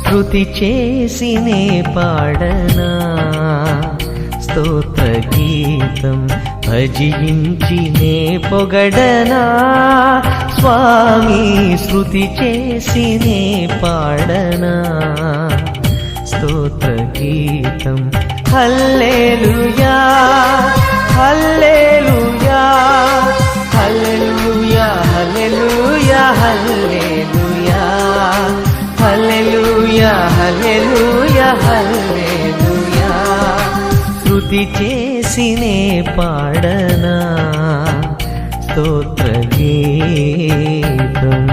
స్తుతి చేసినే పాడనా స్తోత్ర గీతం భజించినే పొగడనా స్వామి స్తుతి చేసినే పాడనా స్తోత్ర గీతం హల్లెలూయా హల్లెలూయా హల్లెలూయా హల్లెలూయా హల్లెలూయా హల్లెలూయా హల్లెలూయా హల్లెలూయా స్తుతి చేసినే పాడనా స్తోత్ర గీతం